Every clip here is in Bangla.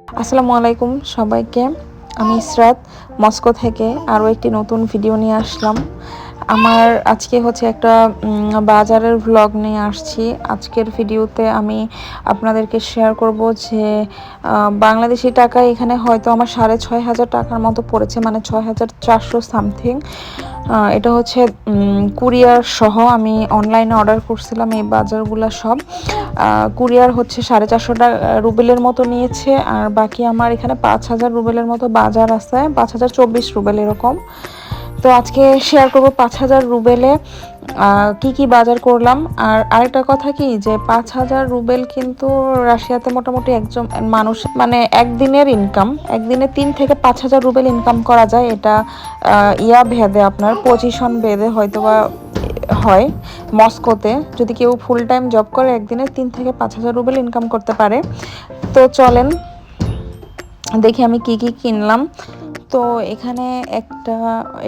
আসসালামু আলাইকুম সবাইকে। আমি ইসরাত মস্কো থেকে আরও একটি নতুন ভিডিও নিয়ে আসলাম। আমার আজকে হচ্ছে একটা বাজারের ভ্লগ নিয়ে আসছি। আজকের ভিডিওতে আমি আপনাদেরকে শেয়ার করব যে বাংলাদেশি টাকায় এখানে হয়তো আমার 6,500 টাকার মতো পড়েছে, মানে 6,400 সামথিং। এটা হচ্ছে কুরিয়ার সহ আমি অনলাইনে অর্ডার করছিলাম। এই বাজারগুলো সব কুরিয়ার হচ্ছে 450 রুবেলের মতো নিয়েছে, আর বাকি আমার এখানে 5,000 রুবেলের মতো বাজার আছে, 5,024 রুবেল এরকম। তো আজকে শেয়ার করব 5,000 রুবেলে কি কি বাজার করলাম। আর আরেকটা কথা কি, যে 5,000 রুবেল কিন্তু রাশিয়াতে মোটামুটি একজন মানুষ মানে একদিনের ইনকাম, একদিনে 3 থেকে 5,000 রুবেল ইনকাম করা যায়। এটা ভেদে আপনার পজিশন ভেদে হয়তো বা হয়। মস্কোতে যদি কেউ ফুল টাইম জব করে একদিনে 3 থেকে 5,000 রুবেল ইনকাম করতে পারে। তো চলেন দেখি আমি কি কি কিনলাম। তো এখানে একটা,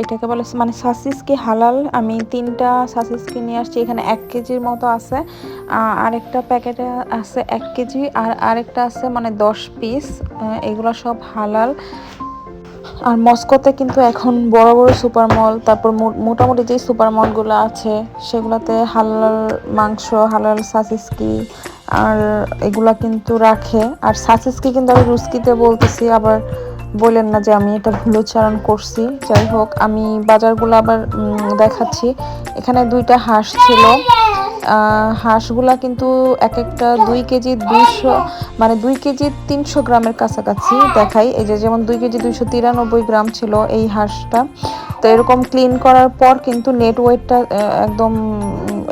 এটাকে বলে মানে সাসিসকি হালাল, আমি 3টা সাসিসকি নিয়ে আসছি। এখানে 1 কেজির মতো আছে, আরেকটা প্যাকেটে আছে 1 কেজি, আর আরেকটা আছে মানে 10 পিস। এগুলো সব হালাল। আর মস্কোতে কিন্তু এখন বড় বড় সুপার মল, তারপর মোটামুটি যে সুপার মলগুলো আছে সেগুলোতে হালাল মাংস, হালাল সাসিসকি আর এগুলা কিন্তু রাখে। আর সাসিসকি কিন্তু আমি রুস্কিতে বলতেছি, আবার বলেন না যে আমি এটা ভুল উচ্চারণ করছি। যাই হোক, আমি বাজারগুলো আবার দেখাচ্ছি। এখানে 2টা হাঁস ছিল। হাঁসগুলা কিন্তু এক একটা 2 কেজি 200, মানে 2 কেজি 300 গ্রামের কাছাকাছি দেখাই। এই যে যেমন 2 কেজি 293 গ্রাম ছিল এই হাঁসটা। তো এরকম ক্লিন করার পর কিন্তু নেট ওয়েটটা একদম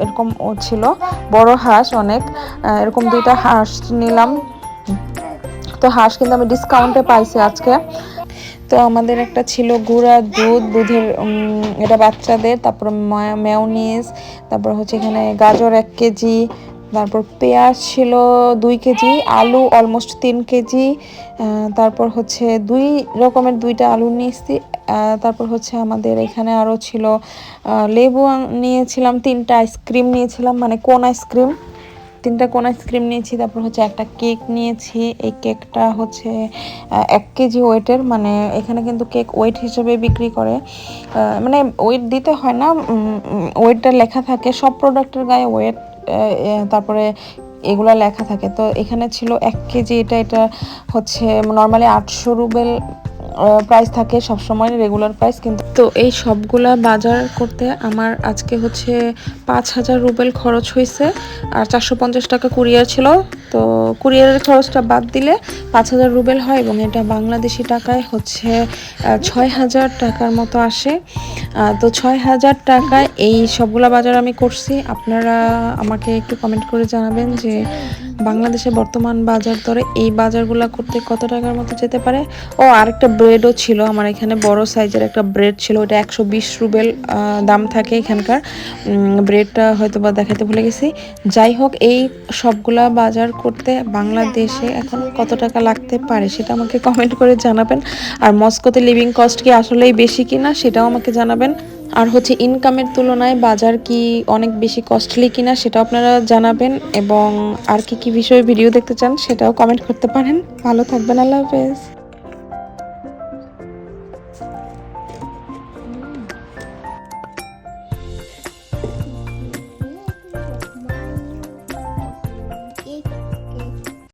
এরকম ছিল, বড় হাঁস অনেক। এরকম 2টা হাঁস নিলাম। তো হাঁস কিন্তু আমি ডিসকাউন্টে পাইছি আজকে। তো আমাদের একটা ছিল গুঁড়া দুধের, এটা বাচ্চাদের। তারপর মেয়োনিজ, তারপর হচ্ছে এখানে গাজর 1 কেজি, তারপর পেঁয়াজ ছিল 2 কেজি, আলু অলমোস্ট 3 কেজি, তারপর হচ্ছে 2 রকমের 2টা আলু নিয়েছি। তারপর হচ্ছে আমাদের এখানে আরও ছিল লেবু নিয়েছিলাম, 3টা আইসক্রিম নিয়েছিলাম, মানে কোন আইসক্রিম, 3টা কোন আইসক্রিম নিয়েছি। তারপর হচ্ছে একটা কেক নিয়েছি। এই কেকটা হচ্ছে 1 কেজি ওয়েটের, মানে এখানে কিন্তু কেক ওয়েট হিসেবে বিক্রি করে, মানে ওয়েট দিতে হয় না, ওয়েটটা লেখা থাকে সব প্রোডাক্টের গায়ে ওয়েট, তারপরে এগুলো লেখা থাকে। তো এখানে ছিল 1 কেজি, এটা হচ্ছে নর্মালি 800 রুবেল প্রাইস থাকে সবসময়, রেগুলার প্রাইস কিন্তু। তো এই সবগুলা বাজার করতে আমার আজকে হচ্ছে 5,000 রুবেল খরচ হয়েছে, আর 450 টাকা কুরিয়ার ছিল। তো কুরিয়ারের খরচটা বাদ দিলে 5,000 রুবেল হয়, এবং এটা বাংলাদেশি টাকায় হচ্ছে 6,000 টাকার মতো আসে। তো 6,000 টাকায় এই সবগুলা বাজার আমি করছি। আপনারা আমাকে একটু কমেন্ট করে জানাবেন যে বাংলাদেশে বর্তমান বাজার দরে এই বাজারগুলো করতে কত টাকার মতো যেতে পারে। ও আরেকটা ব্রেডও ছিল আমার এখানে, বড় সাইজের একটা ব্রেড ছিল, ওটা 120 রুবেল দাম থাকে এখানকার। ব্রেডটা হয়তো বা দেখাতে ভুলে গেছি। যাই হোক, এই সবগুলা বাজার করতে বাংলাদেশে এখন কত টাকা লাগতে পারে সেটা আমাকে কমেন্ট করে জানাবেন। আর মস্কোতে লিভিং কস্ট কি আসলেই বেশি কিনা সেটাও আমাকে জানাবেন। আর হচ্ছে ইনকামের তুলনায় বাজার কি অনেক বেশি কস্টলি কিনা সেটাও আপনারা জানাবেন, এবং আর কি কি বিষয়ে ভিডিও দেখতে চান সেটাও কমেন্ট করতে পারেন। ভালো থাকবেন, আল্লাহ হাফেজ।